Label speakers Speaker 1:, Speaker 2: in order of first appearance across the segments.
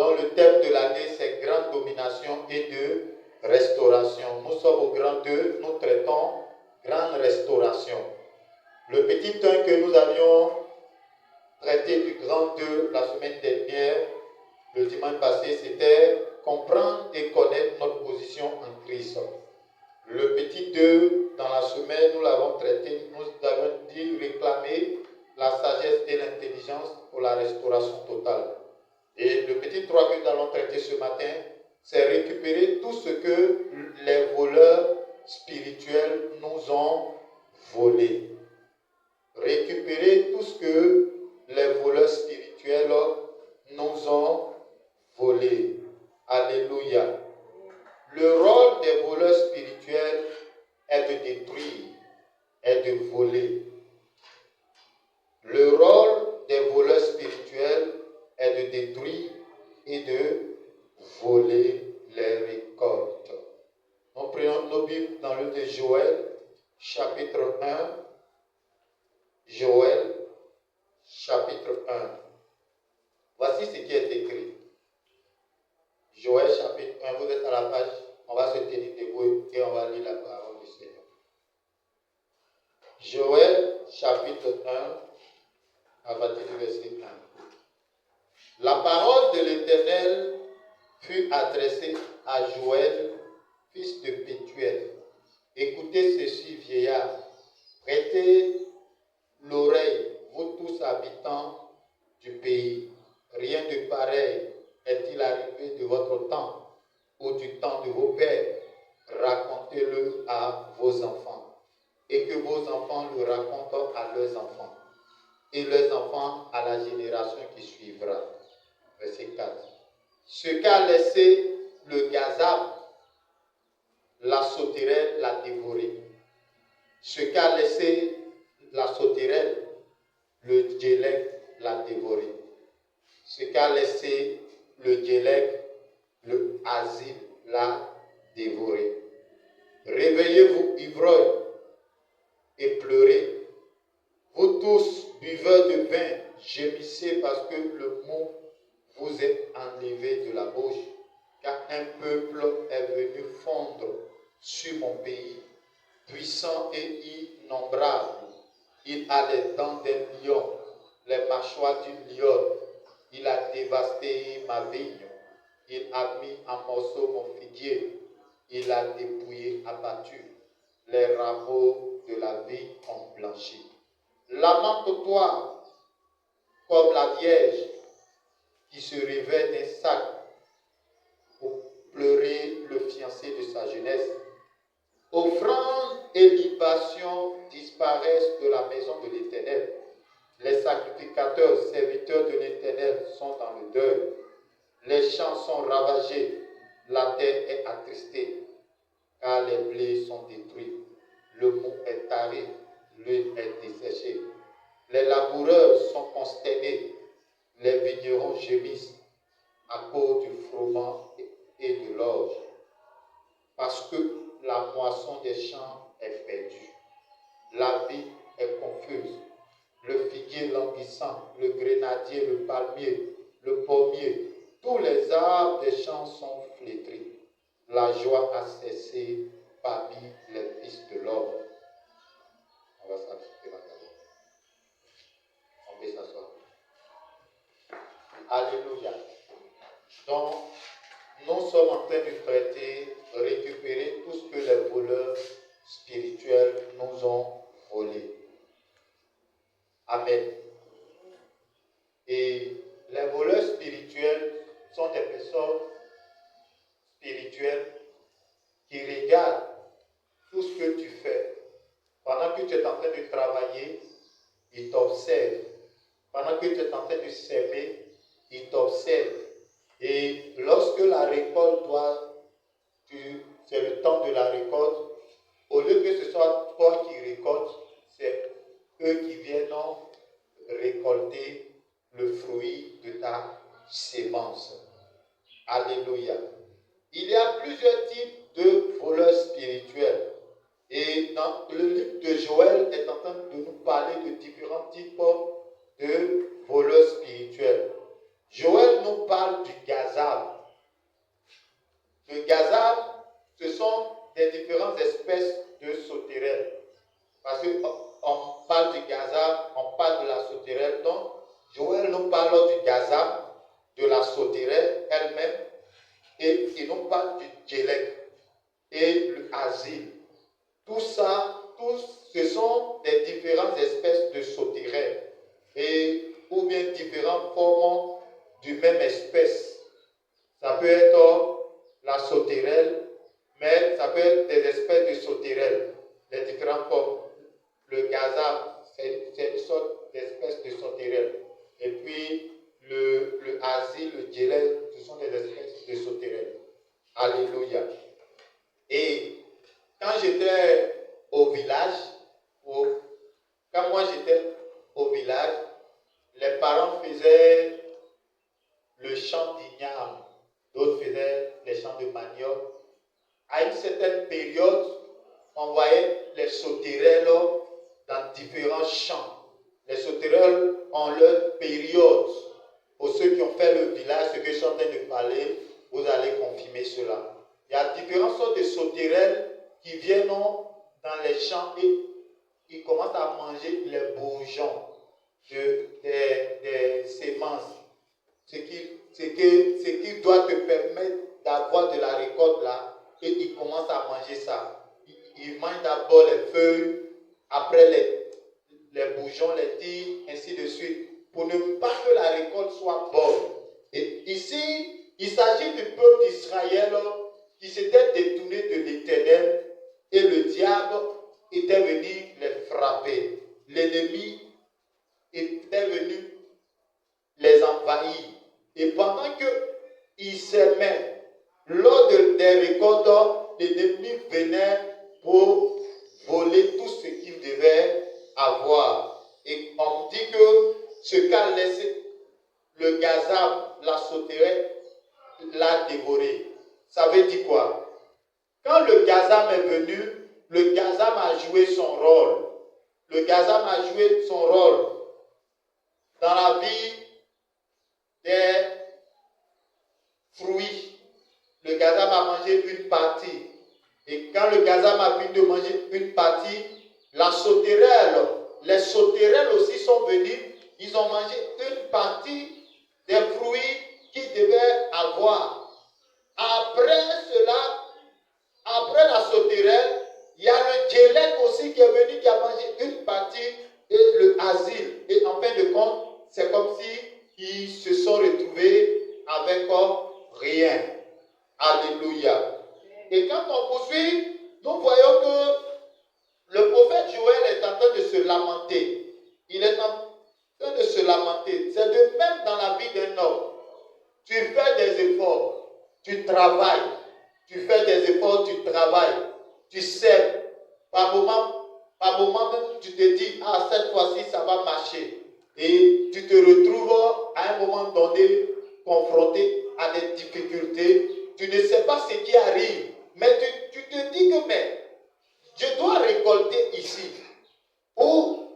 Speaker 1: dont le thème de l'année c'est grande domination et de restauration. Nous sommes au grand 2, nous traitons grande restauration. Le petit 1 que nous avions traité du grand 2 la semaine dernière, le dimanche passé, c'était comprendre et connaître notre position en Christ. Le petit 2, dans la semaine, nous l'avons traité, nous avons dit réclamer la sagesse et l'intelligence pour la restauration totale. Et le petit 3 que nous allons traiter ce matin, c'est récupérer tout ce que les voleurs spirituels nous ont volé. Récupérer tout ce que les voleurs spirituels nous ont volé. Alléluia. Le rôle des voleurs spirituels est de détruire, est de voler. Le rôle des voleurs spirituels est de détruire et de voler les récoltes. Nous prenons nos Bibles dans le livre de Joël, chapitre 1. Joël, chapitre 1. Voici ce qui est écrit. Joël, chapitre 1, vous êtes à la page, on va se tenir debout et on va lire la parole du Seigneur. Joël, chapitre 1, à partir du verset 1. La parole de l'Éternel fut adressée à Joël, fils de Pétuel. Écoutez ceci, vieillard. Prêtez l'oreille, vous tous habitants du pays. Rien de pareil est-il arrivé de votre temps ou du temps de vos pères. Racontez-le à vos enfants et que vos enfants le racontent à leurs enfants et leurs enfants à la génération qui suivra. Verset 4. Ce qu'a laissé le gazab, la sauterelle l'a dévoré. Ce qu'a laissé la sauterelle, le djellec l'a dévoré. Ce qu'a laissé le djellec, le asile l'a dévoré. Réveillez-vous, ivrognes, et pleurez. Vous tous, buveurs de vin, gémissez parce que le mot vous est enlevé de la bouche, car un peuple est venu fondre sur mon pays, puissant et innombrable. Il a les dents d'un lion, les mâchoires d'une lionne. Il a dévasté ma vigne. Il a mis en morceaux mon figuier. Il a dépouillé, abattu. Les rameaux de la vigne ont blanchi. Lamente-toi comme la vierge qui se revêt d'un sac pour pleurer le fiancé de sa jeunesse. Offrandes et libations disparaissent de la maison de l'Éternel. Les sacrificateurs, serviteurs de l'Éternel, sont dans le deuil. Les champs sont ravagés, la terre est attristée, car les blés sont détruits. Le mou est taré, l'huile est desséchée. Les laboureurs sont consternés, les vignerons gémissent à cause du froment et de l'orge, parce que la moisson des champs est perdue. La vie est confuse. Le figuier languissant, le grenadier, le palmier, le pommier, tous les arbres des champs sont flétris. La joie a cessé parmi les fils de l'homme. On va s'arrêter là d'abord. On peut s'asseoir. Alléluia. Donc, nous sommes en train de traiter, récupérer tout ce que les voleurs spirituels nous ont volé. Amen. Et les voleurs spirituels sont des personnes spirituelles qui regardent tout ce que tu fais. Pendant que tu es en train de travailler, ils t'observent. Pendant que tu es en train de s'aimer, ils t'observent. Et lorsque la récolte c'est le temps de la récolte, au lieu que ce soit toi qui récoltes, c'est eux qui viennent récolter le fruit de ta sémence. Alléluia. Il y a plusieurs types de voleurs spirituels. Et dans le livre de Joël est en train de nous parler de différents types de voleurs spirituels. Joël nous parle du gazab. parle du gazam, de la sauterelle elle-même, et il nous parle du djellek et l'asile. Tout ça, ce sont des différentes espèces de sauterelles ou bien différentes formes du même espèce. Ça peut être la sauterelle, mais ça peut être des espèces de sauterelles, les différentes formes. Le gazam, c'est une sorte d'espèce de sauterelle. Et puis, le asile, le djellek, ce sont des espèces de sauterelles. Alléluia. Et quand j'étais au village, quand moi j'étais au village, les parents faisaient le chant d'igname, d'autres faisaient les chants de manioc. À une certaine période, on voyait les sauterelles dans différents chants. Les sauterelles ont leur période. Pour ceux qui ont fait le village, ce que je suis en train de parler, vous allez confirmer cela. Il y a différentes sortes de sauterelles qui viennent dans les champs et ils commencent à manger les bourgeons des semences. Ce qui doit te permettre d'avoir de la récolte là, et ils commencent à manger ça. Ils mangent d'abord les feuilles, après les bourgeons, les tiges, ainsi de suite, pour ne pas que la récolte soit bonne. Et ici, il s'agit du peuple d'Israël qui s'était détourné de l'Éternel et le diable était venu les frapper. L'ennemi était venu les envahir. Et pendant qu'ils s'aimaient, lors des récoltes, l'ennemi venait pour voler tout ce qu'il devait avoir. Et on dit que ce qu'a laissé le gazam, la sauterelle, l'a dévoré. Ça veut dire quoi? Quand le gazam est venu, le gazam a joué son rôle. Le gazam a joué son rôle dans la vie des fruits. Le gazam a mangé une partie. Et quand le gazam a fini de manger une partie, la sauterelle, les sauterelles aussi sont venues. Ils ont mangé une partie des fruits qu'ils devaient avoir. Après cela, après la sauterelle, il y a le djellek aussi qui est venu, qui a mangé une partie, et le asile. Et en fin de compte, c'est comme si ils se sont retrouvés avec rien. Alléluia. Et quand on poursuit, nous voyons que le prophète Joël est en train de se lamenter. Il est en train de se lamenter. C'est de même dans la vie d'un homme. Tu fais des efforts, tu travailles. Tu fais des efforts, tu travailles. Tu sèmes. Par moment même, tu te dis, ah, cette fois-ci, ça va marcher. Et tu te retrouves à un moment donné confronté à des difficultés. Tu ne sais pas ce qui arrive. Mais tu te dis que, mais, je dois récolter ici. Ou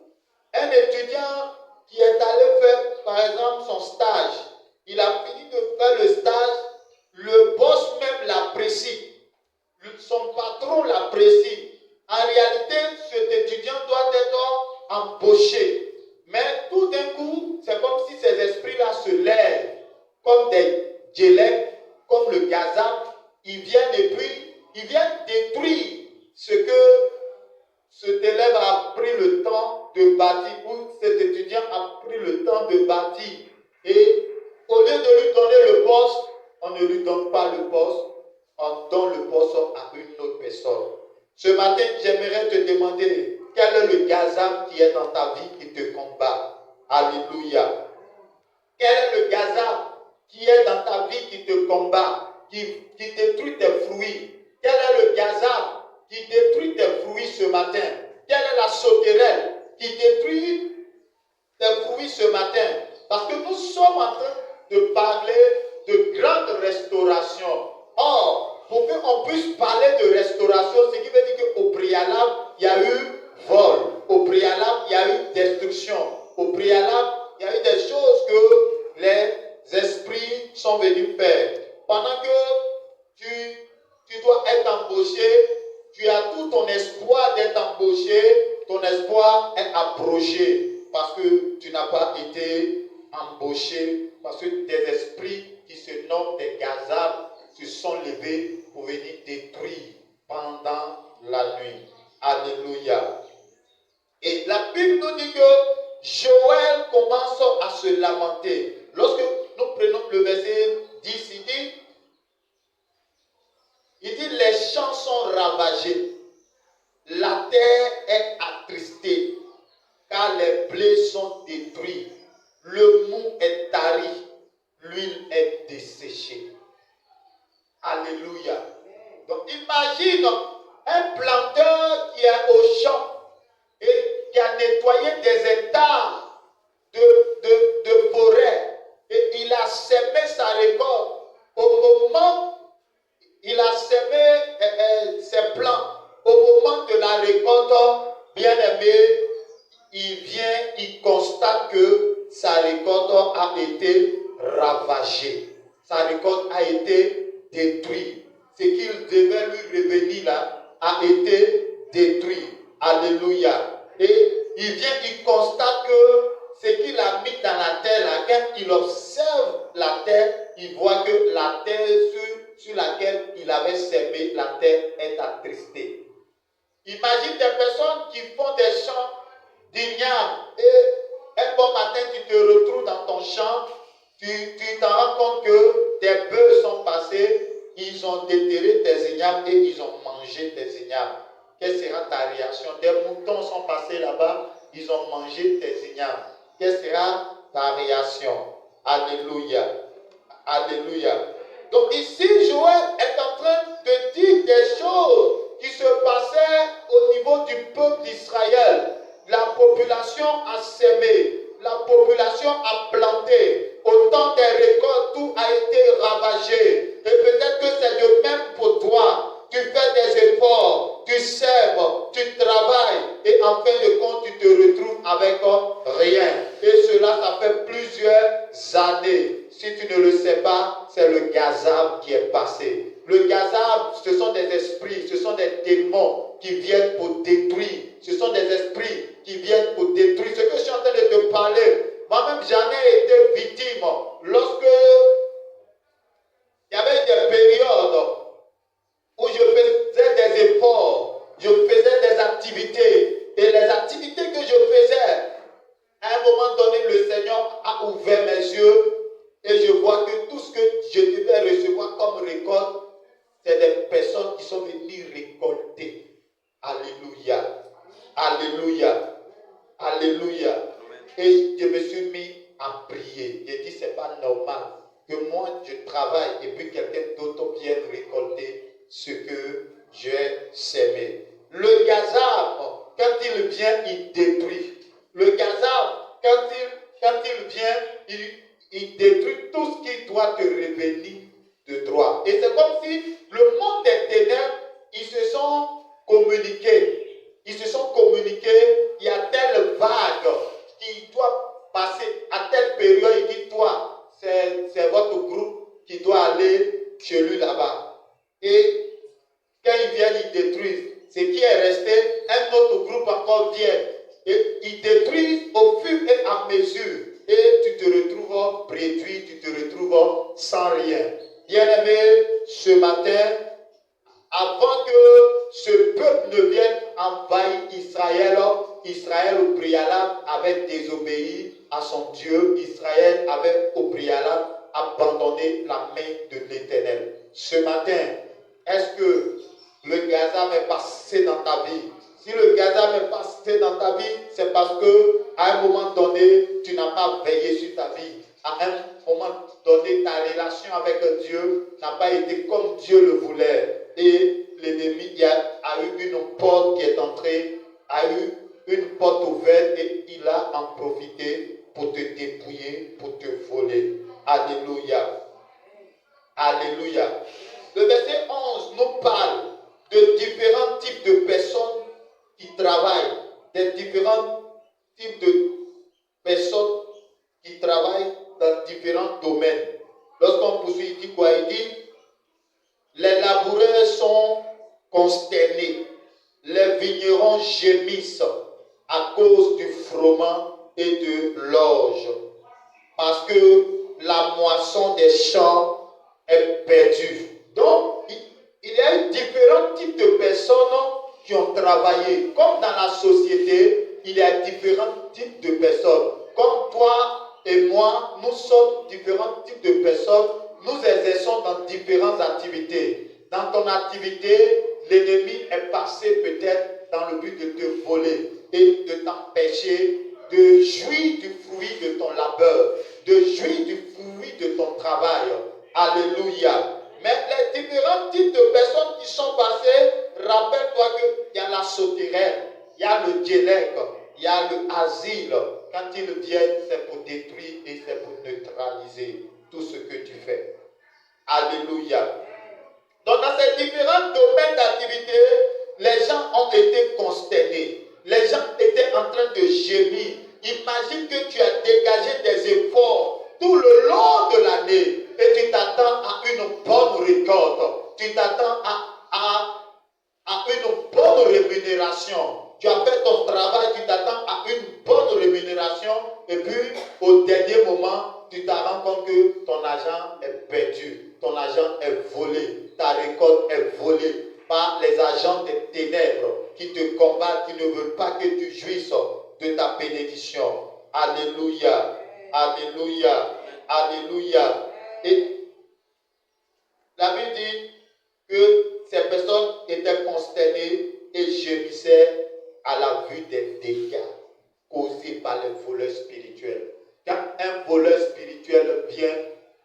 Speaker 1: un étudiant qui est allé faire, par exemple, son stage. Il a fini de faire le stage. Le boss même l'apprécie. Son patron l'apprécie. En réalité, cet étudiant doit être embauché. Mais tout d'un coup, c'est comme si ces esprits-là se lèvent. Comme des djellek, comme le gazam. Ils viennent et puis, ils viennent détruire ce que cet élève a pris le temps de bâtir, ou cet étudiant a pris le temps de bâtir. Et au lieu de lui donner le poste, on ne lui donne pas le poste, on donne le poste à une autre personne. Ce matin, j'aimerais te demander quel est le gazam qui est dans ta vie qui te combat. Alléluia. Quel est le gazam qui est dans ta vie qui te combat, qui détruit tes fruits? Quel est le gazam qui détruit tes fruits ce matin? Quelle est la sauterelle qui détruit tes fruits ce matin? Parce que nous sommes en train de parler de grande restauration. Or, pour qu'on puisse parler de restauration, ce qui veut dire qu'au préalable, il y a eu vol. Au préalable, il y a eu destruction. Au préalable, il y a eu des choses que les esprits sont venus faire. Pendant que tu dois être embauché, tu as tout ton espoir d'être embauché, ton espoir est abrogé parce que tu n'as pas été embauché parce que des esprits qui se nomment des Gazab se sont levés pour venir détruire pendant la nuit. Alléluia. Et la Bible nous dit que Joël commence à se lamenter. Lorsque nous prenons le verset 10, il dit les champs sont ravagés, la terre est attristée, car les blés sont détruits, le mou est tari, l'huile est desséchée. Alléluia. Donc imagine un planteur qui est au champ et qui a nettoyé des hectares de forêt et il a semé sa récolte. Au moment il a semé ses plants, au moment de la récolte, bien aimé, il vient, il constate que sa récolte a été ravagée. Sa récolte a été détruite. Ce qu'il devait lui revenir là a été détruit. Alléluia. Et il vient, il constate que ce qu'il a mis dans la terre, là, quand il observe la terre, il voit que la terre sur laquelle il avait semé, la terre est attristée. Imagine des personnes qui font des champs d'igname et un bon matin tu te retrouves dans ton champ, tu t'en rends compte que des bœufs sont passés, ils ont déterré tes ignames et ils ont mangé tes ignames. Quelle sera ta réaction? Des moutons sont passés là-bas, ils ont mangé tes ignames. Quelle sera ta réaction? Alléluia. Alléluia. Donc ici, Joël est en train de dire des choses qui se passaient au niveau du peuple d'Israël. La population a sémé, la population a planté. Au temps des récoltes, tout a été ravagé. Et peut-être que c'est de même pour toi. Tu fais des efforts, tu sèmes, tu travailles et en fin de compte, tu te retrouves avec rien. Et cela, ça fait plusieurs années. Si tu ne le sais pas, c'est le Gazab qui est passé. Le Gazab, ce sont des esprits, ce sont des démons qui viennent pour détruire. Ce sont des esprits qui viennent pour détruire. Ce que je suis en train de te parler, moi-même, j'en ai été victime. Lorsque il y avait des périodes où je faisais des efforts, je faisais des activités. Et les activités que je faisais, à un moment donné, le Seigneur a ouvert mes yeux et je vois que tout ce que je devais recevoir comme récolte, c'est des personnes qui sont venues récolter. Alléluia. Alléluia. Alléluia. Et je me suis mis à prier. J'ai dit, c'est pas normal que moi je travaille et puis quelqu'un d'autre vienne récolter ce que j'ai semé. Le Gazab, quand il vient, il détruit. Le Gazab, quand il vient, il détruit tout ce qui doit te revenir de droit. Et c'est comme si le monde des ténèbres, ils se sont communiqués. Ils se sont communiqués, il y a telle vague qui doit passer à telle période. Il dit, toi, c'est votre groupe qui doit aller chez lui là-bas. Et quand ils viennent, ils détruisent. Ce qui est resté, un autre groupe encore vient. Et ils détruisent au fur et à mesure. Et tu te retrouves réduit, tu te retrouves sans rien. Bien-aimé, ce matin, avant que ce peuple ne vienne envahir Israël, Israël au préalable avait désobéi à son Dieu. Israël avait au préalable abandonné la main de l'Éternel. Ce matin, est-ce que le Gazab est passé dans ta vie? Si le Gazab est passé dans ta vie, c'est parce que à un moment donné, tu n'as pas veillé sur ta vie. À un moment donné, ta relation avec Dieu n'a pas été comme Dieu le voulait. Et l'ennemi a eu une porte qui est entrée, a eu une porte ouverte et il a en profité pour te dépouiller, pour te voler. Alléluia. Alléluia. Le verset 11 nous parle de différents types de personnes qui travaillent, des différents types de personnes qui travaillent dans différents domaines. Lorsqu'on poursuit, il dit quoi? Il dit, les laboureurs sont consternés, les vignerons gémissent à cause du froment et de l'orge. parce que la moisson des champs est perdue. Donc, il y a eu différents types de personnes qui ont travaillé. Comme dans la société, il y a différents types de personnes. Comme toi et moi, nous sommes différents types de personnes. Nous exerçons dans différentes activités. Dans ton activité, l'ennemi est passé peut-être dans le but de te voler et de t'empêcher de jouir du fruit de ton labeur, de jouir du fruit de ton travail. Alléluia. Mais les différents types de personnes qui sont passées, rappelle-toi qu'il y a la souterraine, il y a le dialecte, il y a le asile. Quand ils viennent, c'est pour détruire et c'est pour neutraliser tout ce que tu fais. Alléluia. Donc dans ces différents domaines d'activité, les gens ont été consternés. Les gens étaient en train de gémir. Imagine que tu as dégagé des efforts tout le long de l'année et tu t'attends à une bonne récolte. Tu t'attends à une bonne rémunération. Tu as fait ton travail, tu t'attends à une bonne rémunération et puis au dernier moment, tu te rends compte que ton argent est perdu, ton argent est volé, ta récolte est volée par les agents des ténèbres qui te combattent, qui ne veulent pas que tu jouisses de ta bénédiction. Alléluia, alléluia, alléluia. Et la Bible dit que ces personnes étaient consternées et gémissaient à la vue des dégâts causés par les voleurs spirituels. Quand un voleur spirituel vient,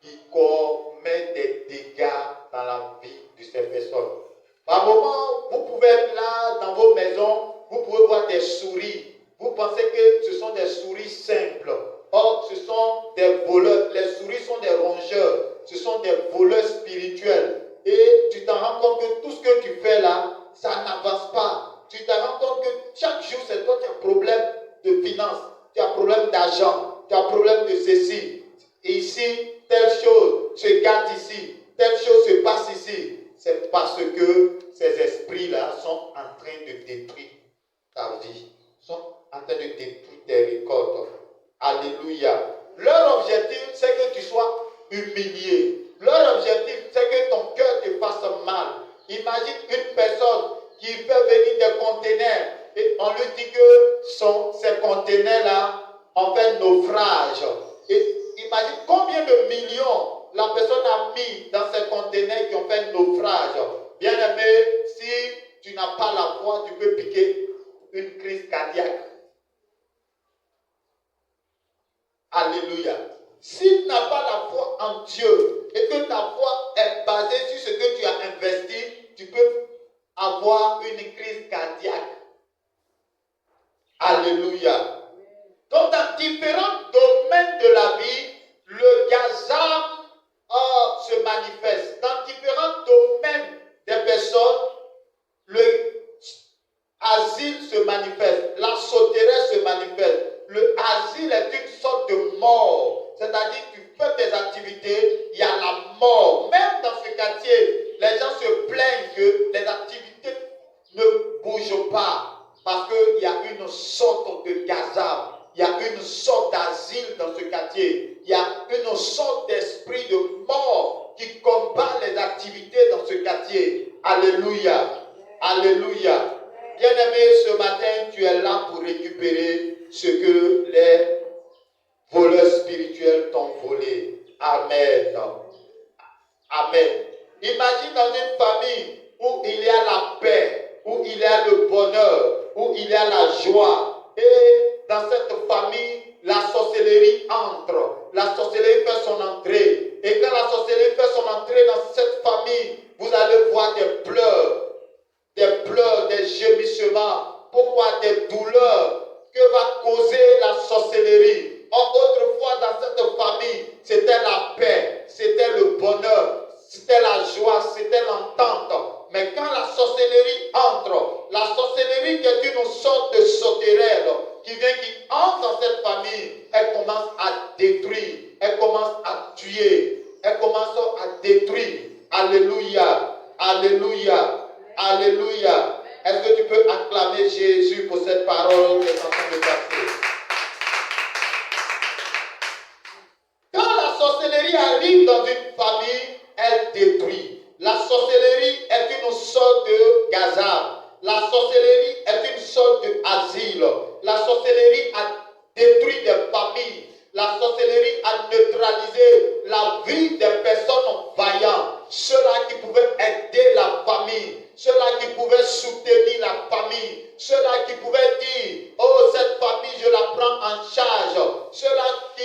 Speaker 1: il commet des dégâts dans la vie de ces personnes. Par moments, vous pouvez être là dans vos maisons, vous pouvez voir des souris. Vous pensez que ce sont des souris simples. Or, ce sont des voleurs. Les souris sont des rongeurs. Ce sont des voleurs spirituels. Et tu t'en rends compte que tout ce que tu fais là, ça n'avance pas. Tu t'en rends compte que chaque jour, c'est toi qui as un problème de finances, tu as un problème d'argent, tu as un problème de ceci. Et ici, telle chose se gâte ici, telle chose se passe ici. C'est parce que ces esprits-là sont en train de détruire ta vie, sont en train de détruire tes récoltes. Alléluia. Leur objectif, c'est que tu sois humilié. Leur objectif, c'est que ton cœur te fasse mal. Imagine une personne qui fait venir des conteneurs et on lui dit que ces conteneurs-là ont fait naufrage. Et imagine combien de millions la personne a mis dans ces conteneurs qui ont fait naufrage. Bien aimé, si tu n'as pas la foi, tu peux piquer une crise cardiaque. Alléluia. Si tu n'as pas la foi en Dieu et que ta foi est basée sur ce que tu as investi, tu peux avoir une crise cardiaque. Alléluia. Donc dans différents domaines de la vie, le gazam se manifeste. Dans différents domaines des personnes, le asile se manifeste. La sauterelle se manifeste. Le asile est une sorte de mort. C'est-à-dire que tu fais tes activités, il y a la mort. Même dans ce quartier, les gens se plaignent que les activités ne bougent pas. Parce qu'il y a une sorte de gazam. Il y a une sorte d'asile dans ce quartier. Il y a une sorte d'esprit de mort qui combat les activités dans ce quartier. Alléluia. Alléluia. Bien-aimé, ce matin, tu es là pour récupérer ce que les voleurs spirituels t'ont volé. Amen. Amen. Imagine dans une famille où il y a la paix, où il y a le bonheur, où il y a la joie. Et dans cette famille, la sorcellerie entre. La sorcellerie fait son entrée. Et quand la sorcellerie fait son entrée dans cette famille, vous allez voir des pleurs, des gémissements. Pourquoi? Des douleurs que va causer la sorcellerie. Or, autrefois, dans cette famille, c'était la paix, c'était le bonheur, c'était la joie, c'était l'entente. Mais quand la sorcellerie entre, la sorcellerie qui est une sorte de sauterelle qui entre dans cette famille, elle commence à détruire, elle commence à tuer, elle commence à détruire. Alléluia, alléluia, alléluia. Est-ce que tu peux acclamer Jésus pour cette parole qui est en train de passer? sorcellerie arrive dans une famille, elle détruit. La sorcellerie est une sorte de gazab. La sorcellerie est une sorte d'asile. La sorcellerie a détruit des familles. La sorcellerie a neutralisé la vie des personnes vaillantes. Ceux-là qui pouvaient aider la famille. Ceux-là qui pouvaient soutenir la famille. Ceux-là qui pouvaient dire, oh, cette famille, je la prends en charge. Ceux-là qui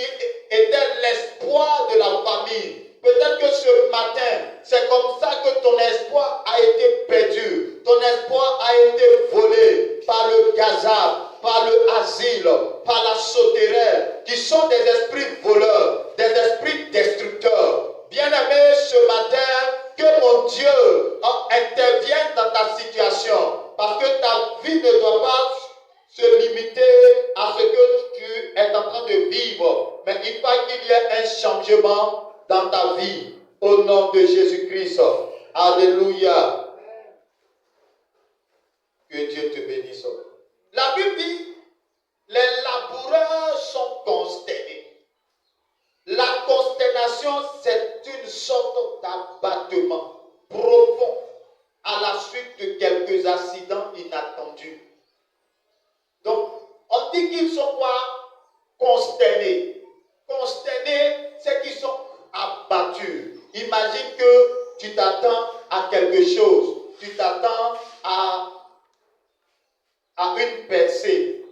Speaker 1: étaient l'espoir de la famille. Peut-être que ce matin, c'est comme ça que ton espoir a été perdu. Ton espoir a été volé par le gazab, par le asile, par la sauterelle, qui sont des esprits voleurs, des esprits destructeurs. Bien-aimé, ce matin, que mon Dieu intervienne dans ta situation, parce que ta vie ne doit pas se limiter à ce que tu es en train de vivre, mais il faut qu'il y ait un changement dans ta vie, au nom de Jésus-Christ. Alléluia. Que Dieu te bénisse. La Bible dit, les laboureurs sont consternés. La consternation, c'est une sorte d'abattement profond à la suite de quelques accidents inattendus. Donc, on dit qu'ils sont quoi? Consternés. Consternés, c'est qu'ils sont abattus. Imagine que tu t'attends à quelque chose. Tu t'attends à une percée.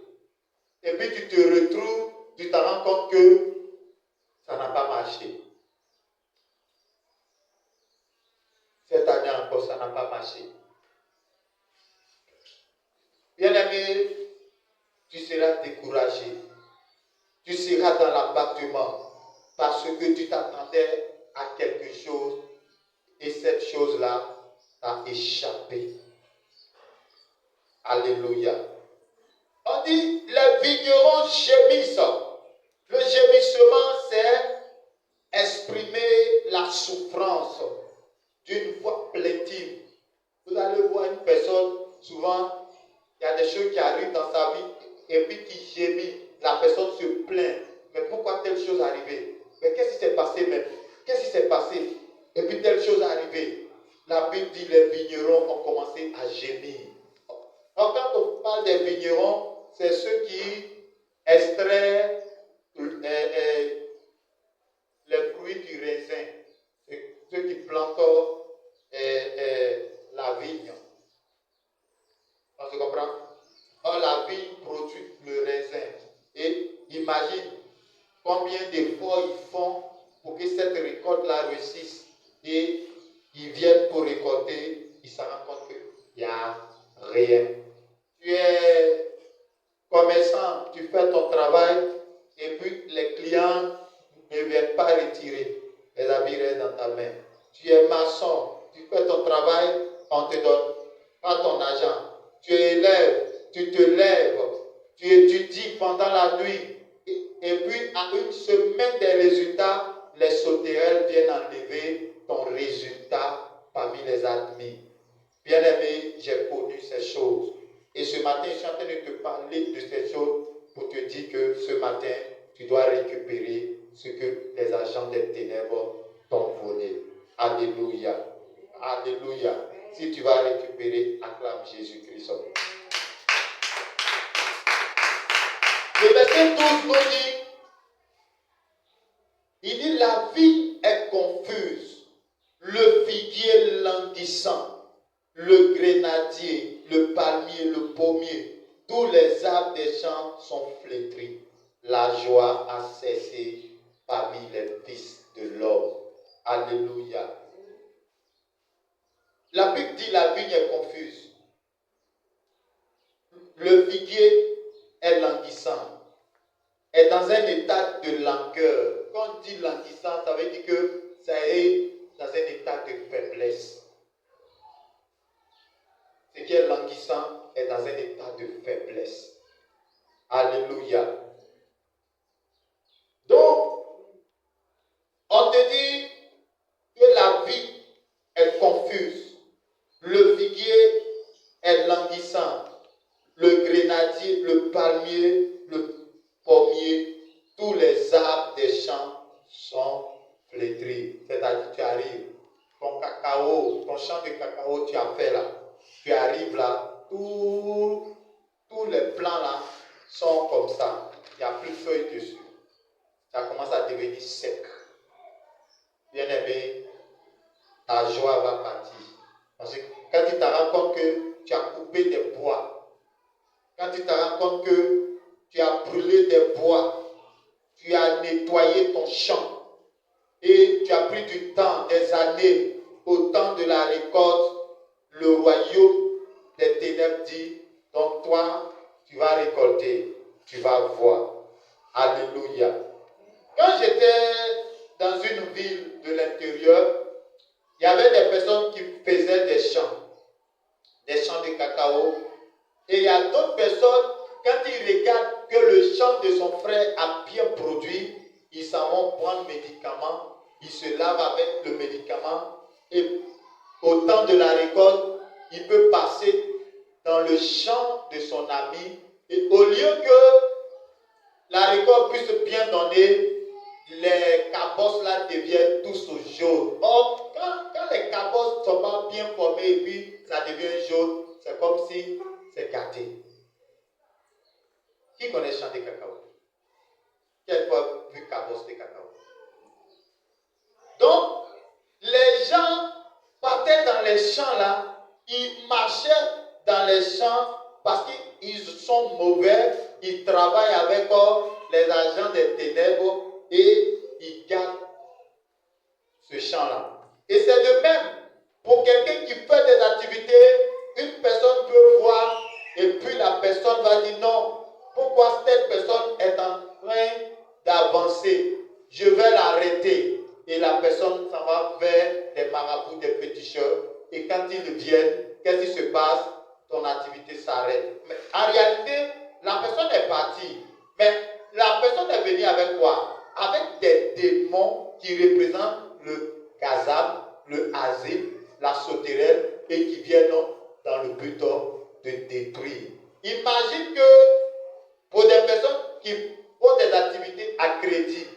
Speaker 1: Et puis tu te retrouves, tu te rends compte que ça n'a pas marché. Cette année encore, ça n'a pas marché. Bien-aimé, tu seras découragé. Tu seras dans l'abattement parce que tu t'attendais à quelque chose et cette chose-là t'a échappé. Alléluia. On dit, les vignerons gémissent. Le gémissement, c'est exprimer la souffrance d'une voix plaintive. Vous allez voir une personne, souvent, il y a des choses qui arrivent dans sa vie et puis qui gémit. La personne se plaint. Mais pourquoi telle chose est arrivée? Mais qu'est-ce qui s'est passé même? Qu'est-ce qui s'est passé? Et puis telle chose est arrivée. La Bible dit les vignerons ont commencé à gémir. Alors, quand on parle des vignerons, c'est ceux qui extraient les fruits du raisin. Ceux qui plantent la vigne. On se comprend? Or, la vigne produit le raisin. Et imagine combien d'efforts ils font pour que cette récolte-là réussisse. Et ils viennent pour récolter, ils se rendent compte qu'il n'y a rien. Tu es commerçant, tu fais ton travail et puis les clients ne viennent pas retirer. Les habits restent dans ta main. Tu es maçon, tu fais ton travail, on ne te donne pas ton argent. Tu es élève, tu te lèves, tu étudies pendant la nuit. Et puis, à une semaine des résultats, les sauterelles viennent enlever ton résultat parmi les admis. Bien-aimé, j'ai connu ces choses. Et ce matin, je suis en train de te parler de ces choses pour te dire que ce matin, tu dois récupérer ce que les agents des ténèbres t'ont volé. Alléluia. Alléluia. Si tu vas récupérer, acclame Jésus-Christ. Le verset 12 nous dit, il dit la vie est confuse, le figuier languissant, le grenadier, le palmier, le pommier, tous les arbres des champs sont flétris. La joie a cessé parmi les fils de l'homme. Alléluia. La Bible dit la vigne est confuse. Le figuier est languissant, est dans un état de langueur. Quand on dit languissant, ça veut dire que ça est dans un état de faiblesse. Ce qui est languissant est dans un état de faiblesse. Alléluia. Donc, on te dit que la vie est confuse. Le figuier est languissant. Le grenadier, le palmier, le pommier, tous les arbres des champs sont flétrir. C'est-à-dire, tu arrives, ton cacao, ton champ de cacao, tu as fait là. Tu arrives là, tous les plants là sont comme ça. Il n'y a plus de feuilles dessus. Ça commence à devenir sec. Bien aimé, ta joie va partir. Parce que quand tu te rends compte que tu as coupé des bois, quand tu te rends compte que tu as brûlé des bois, tu as nettoyé ton champ et tu as pris du temps, des années, au temps de la récolte, le royaume des ténèbres dit, donc toi, tu vas récolter, tu vas voir. Alléluia. Quand j'étais dans une ville de l'intérieur, il y avait des personnes qui faisaient des champs de cacao. Et il y a d'autres personnes, quand ils regardent que le champ de son frère a bien produit, ils s'en vont prendre médicament, ils se lavent avec le médicament et au temps de la récolte, il peut passer dans le champ de son ami et au lieu que la récolte puisse bien donner, les cabosses là deviennent tous jaunes. Or, quand les cabosses ne sont pas bien formées et puis ça devient jaune, c'est comme si c'est gâté. Qui connaît le champ de cacao? Qui a vu cabosse de cacao? Donc, les gens partaient dans les champs là, ils marchaient dans les champs parce qu'ils sont mauvais, ils travaillent avec les agents des ténèbres et ils gardent ce champ-là. Et c'est de même, pour quelqu'un qui fait des activités, une personne peut voir et puis la personne va dire non, pourquoi cette personne est en train d'avancer? Je vais l'arrêter. Et la personne s'en va vers des marabouts, des féticheurs. Et quand ils viennent, qu'est-ce qui se passe? Ton activité s'arrête. Mais en réalité, la personne est partie. Mais la personne est venue avec quoi? Avec des démons qui représentent le gazab, le azib, la sauterelle et qui viennent dans le but de détruire. Imagine que pour des personnes qui font des activités à crédit,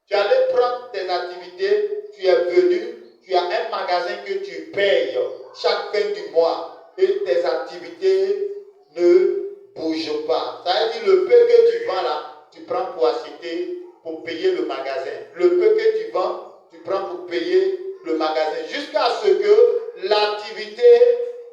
Speaker 1: tu allais prendre tes activités, tu es venu, tu as un magasin que tu payes chaque fin du mois et tes activités ne bougent pas. Ça veut dire le peu que tu vends là, tu prends pour acheter, pour payer le magasin. Le peu que tu vends, tu prends pour payer le magasin. Jusqu'à ce que l'activité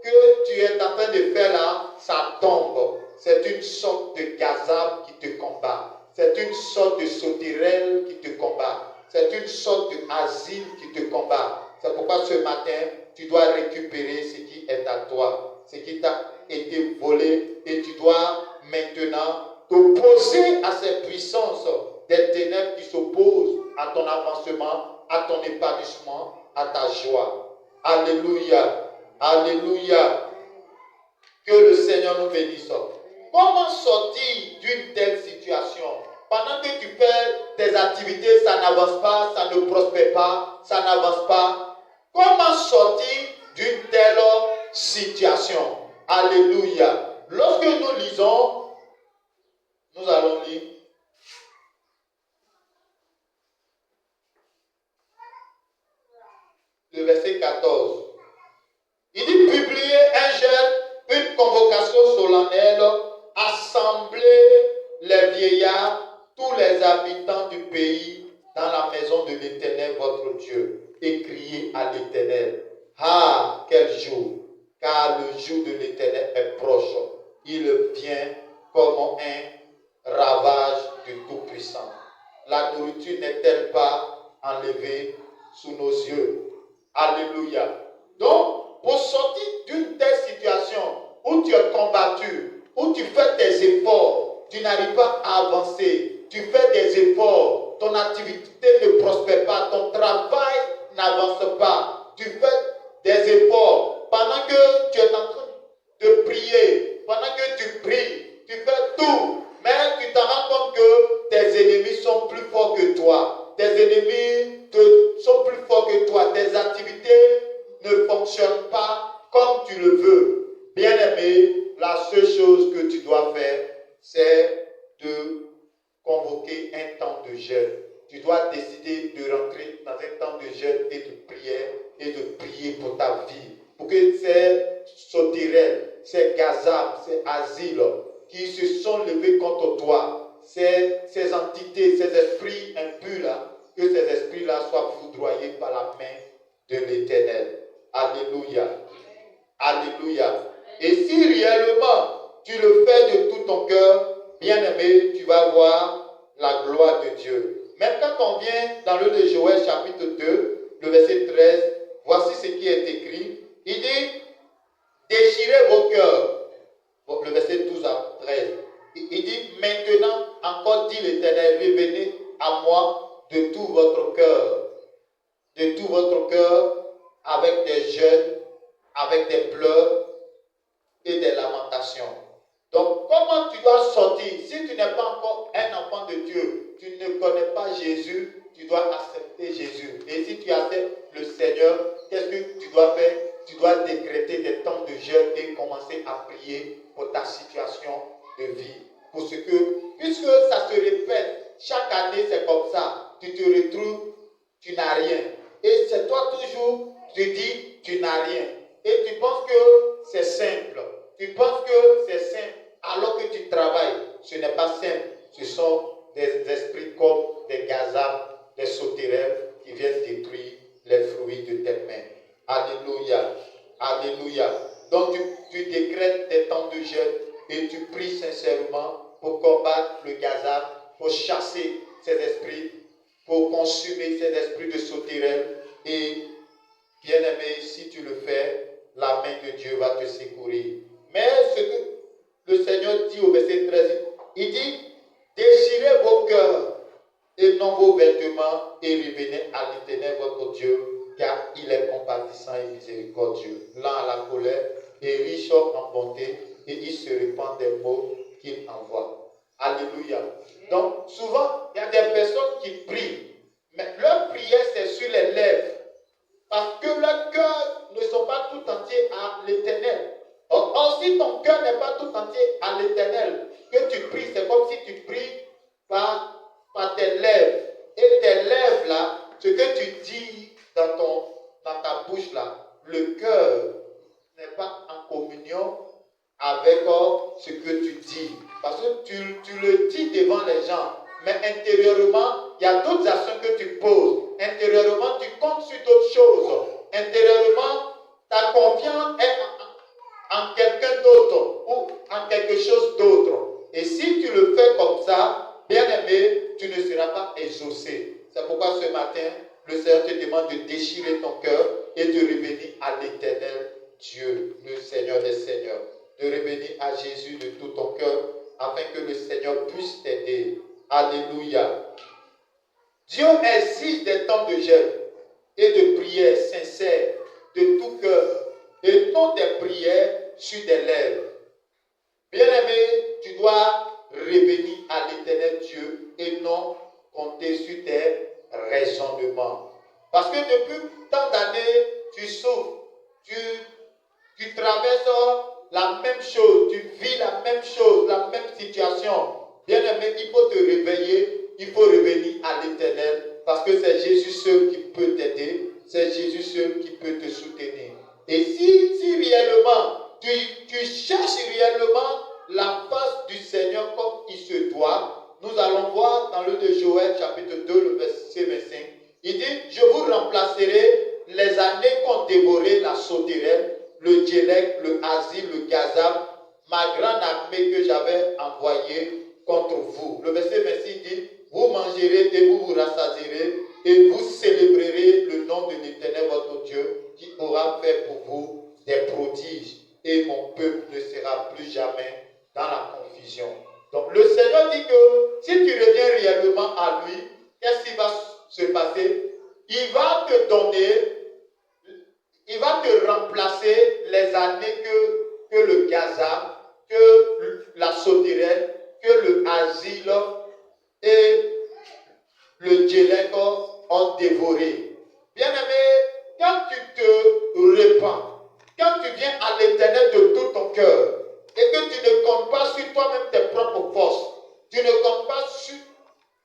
Speaker 1: que tu es en train de faire là, ça tombe. C'est une sorte de gazab qui te combat. C'est une sorte de sauterelle qui te combat. C'est une sorte d'asile qui te combat. C'est pourquoi ce matin, tu dois récupérer ce qui est à toi, ce qui t'a été volé, et tu dois maintenant t'opposer à ces puissances des ténèbres qui s'opposent à ton avancement, à ton épanouissement, à ta joie. Alléluia. Alléluia. Que le Seigneur nous bénisse. Comment sortir d'une telle situation? Pendant que tu fais tes activités, ça n'avance pas, ça ne prospère pas, ça n'avance pas. Comment sortir d'une telle situation? Alléluia. Lorsque nous lisons, nous allons lire le verset 14. Il dit publier un jeûne, une convocation solennelle, assembler les vieillards, tous les habitants du pays dans la maison de l'Éternel votre Dieu, et crier à l'Éternel. Ah, quel jour! Car le jour de l'Éternel est proche. Il vient comme un ravage du Tout-Puissant. La nourriture n'est-elle pas enlevée sous nos yeux? Alléluia. Donc, pour sortir d'une telle situation où tu es combattu, où tu fais des efforts, tu n'arrives pas à avancer, tu fais des efforts, ton activité ne prospère pas, ton travail n'avance pas, tu fais des efforts pendant que tu es en train de prier, pendant que tu pries, tu fais tout, mais tu te rends compte que tes ennemis sont plus forts que toi, tes ennemis sont plus forts que toi, tes activités ne fonctionnent pas comme tu le veux. Bien-aimé, la seule chose que tu dois faire, c'est de convoquer un temps de jeûne. tu dois décider de rentrer dans un temps de jeûne et de prière et de prier pour ta vie. Pour que ces sauterelles, ces gazabs, ces asiles qui se sont levés contre toi, ces entités, ces esprits impurs là, que ces esprits-là soient foudroyés par la main de l'Éternel. Alléluia. Alléluia. Et si réellement tu le fais de tout ton cœur, bien-aimé, tu vas voir la gloire de Dieu. Même quand on vient dans le de Joël chapitre 2, le verset 13, voici ce qui est écrit. Il dit, déchirez vos cœurs. Bon, le verset 12 à 13. Il dit, maintenant, encore dit l'Éternel, revenez à moi de tout votre cœur. De tout votre cœur, avec des jeûnes, avec des pleurs et des lamentations. Donc, comment tu dois sortir? Si tu n'es pas encore un enfant de Dieu, tu ne connais pas Jésus, tu dois accepter Jésus. Et si tu acceptes le Seigneur, qu'est-ce que tu dois faire? Tu dois décréter des temps de jeûne et commencer à prier pour ta situation de vie. Pour ce que, puisque ça se répète, chaque année c'est comme ça, tu te retrouves, tu n'as rien. Et c'est toi toujours, tu dis, tu n'as rien. Et tu penses que c'est simple. Tu penses que c'est simple alors que tu travailles. Ce n'est pas simple. Ce sont des esprits comme des gazabs, des sauterelles qui viennent détruire les fruits de tes mains. Alléluia. Alléluia. Donc tu décrètes des temps de jeûne et tu pries sincèrement pour combattre le gazab, pour chasser ces esprits, pour consumer ces esprits de sauterelles. Et bien-aimé, si tu le fais, la main de Dieu va te secourir. Mais ce que le Seigneur dit au verset 13, il dit, déchirez vos cœurs et non vos vêtements et revenez à l'Éternel votre Dieu, car il est compatissant et miséricordieux, lent à la colère et riche en bonté, et il se répand des mots qu'il envoie. Alléluia. Donc, souvent, il y a des personnes qui prient, mais leur prière, c'est sur les lèvres, parce que leurs cœurs ne sont pas tout entiers à l'Éternel. Or, si ton cœur n'est pas tout entier à l'Éternel, que tu pries, c'est comme si tu pries par tes lèvres. Et tes lèvres là, ce que tu dis dans ta bouche là, le cœur n'est pas en communion avec ce que tu dis. Parce que tu le dis devant les gens, mais intérieurement, il y a d'autres actions que tu poses. Intérieurement, tu comptes sur d'autres choses. Intérieurement, ta confiance est en quelqu'un d'autre ou en quelque chose d'autre. Et si tu le fais comme ça, bien-aimé, tu ne seras pas exaucé. C'est pourquoi ce matin, le Seigneur te demande de déchirer ton cœur et de revenir à l'Éternel Dieu, le Seigneur des Seigneurs. De revenir à Jésus de tout ton cœur afin que le Seigneur puisse t'aider. Alléluia. Dieu exige des temps de jeûne et de prières sincères de tout cœur et non des prières sur des lèvres. Bien-aimé, tu dois revenir à l'Éternel Dieu et non compter sur tes raisonnements. Parce que depuis tant d'années, tu souffres, tu traverses la même chose, tu vis la même chose, la même situation. Bien-aimé, il faut te réveiller, il faut revenir à l'Éternel parce que c'est Jésus seul qui peut t'aider, c'est Jésus seul qui peut te soutenir. Et si réellement, tu cherches réellement la face du Seigneur comme il se doit, nous allons voir dans le de Joël chapitre 2, le verset 25, il dit, je vous remplacerai les années qu'ont dévoré la sauterelle, le djellec, le asile, le gazab, ma grande armée que j'avais envoyée contre vous. Le verset 26 dit, vous mangerez et vous vous rassasierez et vous célébrerez le nom de l'Éternel votre Dieu qui aura fait pour vous des prodiges et mon peuple ne sera plus jamais dans la confusion. Donc le Seigneur dit que si tu reviens réellement à lui, qu'est-ce qui va se passer? Il va te donner, il va te remplacer les années que le gazab, que la sauterelle, que le asile et le djellec ont dévoré. Bien-aimé, quand tu te répands, quand tu viens à l'Éternel de tout ton cœur, et que tu ne comptes pas sur toi-même tes propres forces, tu ne comptes pas sur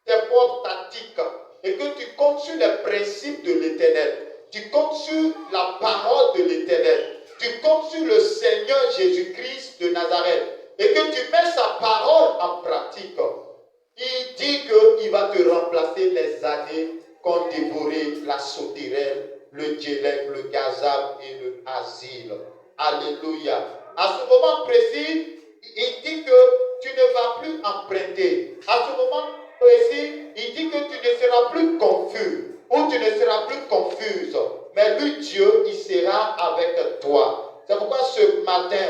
Speaker 1: tes propres tactiques, et que tu comptes sur les principes de l'Éternel, tu comptes sur la parole de l'Éternel, tu comptes sur le Seigneur Jésus-Christ de Nazareth et que tu mets sa parole en pratique, il dit qu'il va te remplacer les années qu'ont dévoré la sauterelle, le djellec, le gazab et le asile. Alléluia. À ce moment précis, il dit que tu ne vas plus emprunter. À ce moment précis, il dit que tu ne seras plus confus ou tu ne seras plus confuse. Mais lui, Dieu, il sera avec toi. C'est pourquoi ce matin,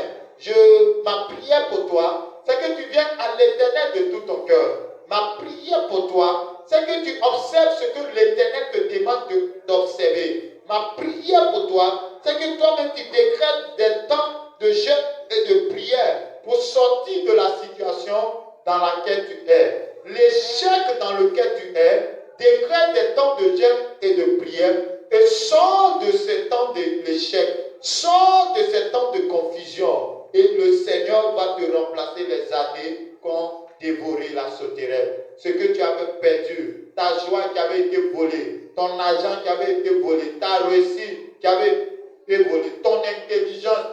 Speaker 1: ma prière pour toi, c'est que tu viennes à l'Éternel de tout ton cœur. Ma prière pour toi, c'est que tu observes ce que l'Éternel te demande d'observer. Ma prière pour toi, c'est que toi-même tu décrètes des temps de jeûne et de prière pour sortir de la situation dans laquelle tu es. L'échec dans lequel tu es, décrète des temps de jeûne et de prière et sors de ces temps de l'échec, sors de ces temps de confusion et le Seigneur va te remplacer les années qu'ont dévoré la sauterelle. Ce que tu avais perdu, ta joie qui avait été volée, ton argent qui avait été volé, ta réussite qui avait été volée, ton intelligence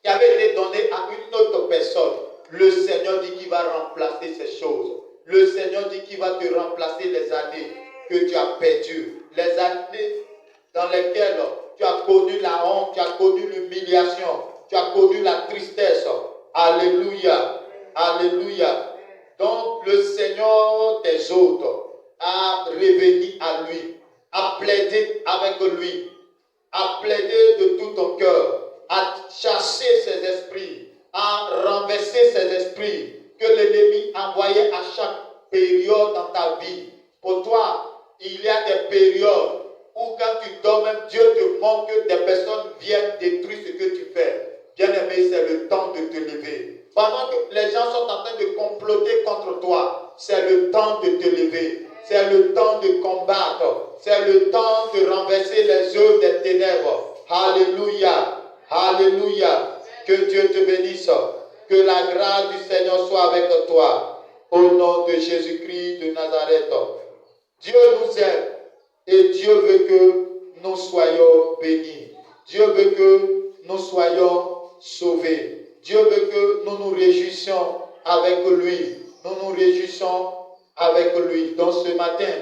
Speaker 1: qui avait été donnée à une autre personne. Le Seigneur dit qu'il va remplacer ces choses. Le Seigneur dit qu'il va te remplacer les années que tu as perdues, les années dans lesquelles tu as connu la honte, tu as connu l'humiliation, tu as connu la tristesse. Alléluia. Alléluia. Donc le Seigneur des autres a revenu à lui, a plaidé avec lui, a plaidé de tout ton cœur, a chassé ces esprits, a renversé ces esprits que l'ennemi envoyait à chaque période dans ta vie. Pour toi, il y a des périodes où quand tu dors, même Dieu te montre que des personnes viennent détruire ce que tu fais. Bien-aimé, c'est le temps de te lever. Pendant que les gens sont en train de comploter contre toi, c'est le temps de te lever. C'est le temps de combattre. C'est le temps de renverser les œuvres des ténèbres. Alléluia. Alléluia. Que Dieu te bénisse. Que la grâce du Seigneur soit avec toi. Au nom de Jésus-Christ de Nazareth. Dieu nous aime et Dieu veut que nous soyons bénis. Dieu veut que nous soyons sauvés. Dieu veut que nous nous réjouissions avec lui. Nous nous réjouissons avec lui. Donc ce matin,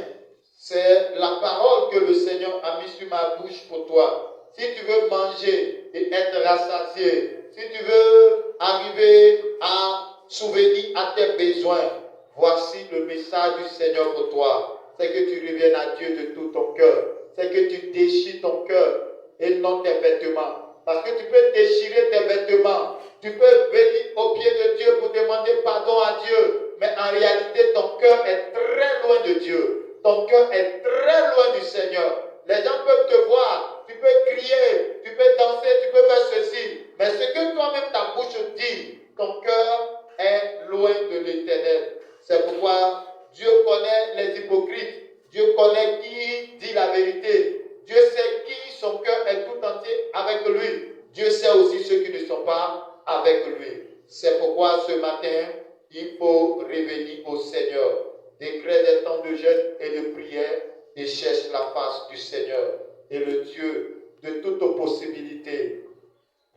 Speaker 1: c'est la parole que le Seigneur a mise sur ma bouche pour toi. Si tu veux manger et être rassasié, si tu veux arriver à souvenir à tes besoins, voici le message du Seigneur pour toi. C'est que tu reviennes à Dieu de tout ton cœur. C'est que tu déchires ton cœur et non tes vêtements. Parce que tu peux déchirer tes vêtements. Tu peux venir au pied de Dieu pour demander pardon à Dieu. Mais en réalité, ton cœur est très loin de Dieu. Ton cœur est très loin du Seigneur. Les gens peuvent te voir. Tu peux crier, tu peux danser, tu peux faire ceci. Mais ce que toi-même ta bouche dit, ton cœur est loin de l'Éternel. C'est pourquoi Dieu connaît les hypocrites. Dieu connaît qui dit la vérité. Dieu sait qui son cœur est tout entier avec lui. Dieu sait aussi ceux qui ne sont pas avec lui. C'est pourquoi ce matin, il faut revenir au Seigneur. Décrète des temps de jeûne et de prière et cherche la face du Seigneur. Et le Dieu de toute possibilité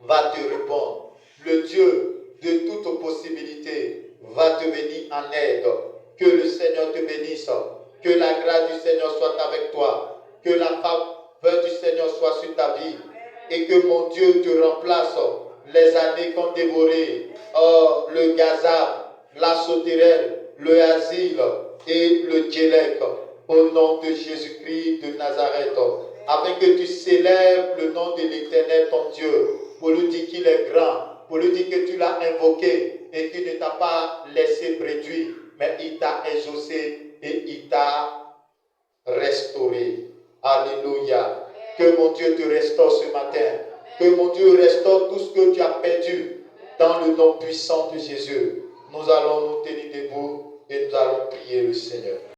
Speaker 1: va te répondre. Le Dieu de toute possibilité va te venir en aide. Que le Seigneur te bénisse. Que la grâce du Seigneur soit avec toi. Que la faveur du Seigneur soit sur ta vie. Et que mon Dieu te remplace les années qu'ont dévoré le gazab, la sauterelle, le asile et le djellec. Au nom de Jésus-Christ de Nazareth. Afin que tu célèbres le nom de l'Éternel ton Dieu. Pour lui dire qu'il est grand. Pour lui dire que tu l'as invoqué et qu'il ne t'a pas laissé réduire. Mais il t'a exaucé et il t'a restauré. Alléluia. Que mon Dieu te restaure ce matin. Que mon Dieu restaure tout ce que tu as perdu. Dans le nom puissant de Jésus. Nous allons nous tenir debout et nous allons prier le Seigneur.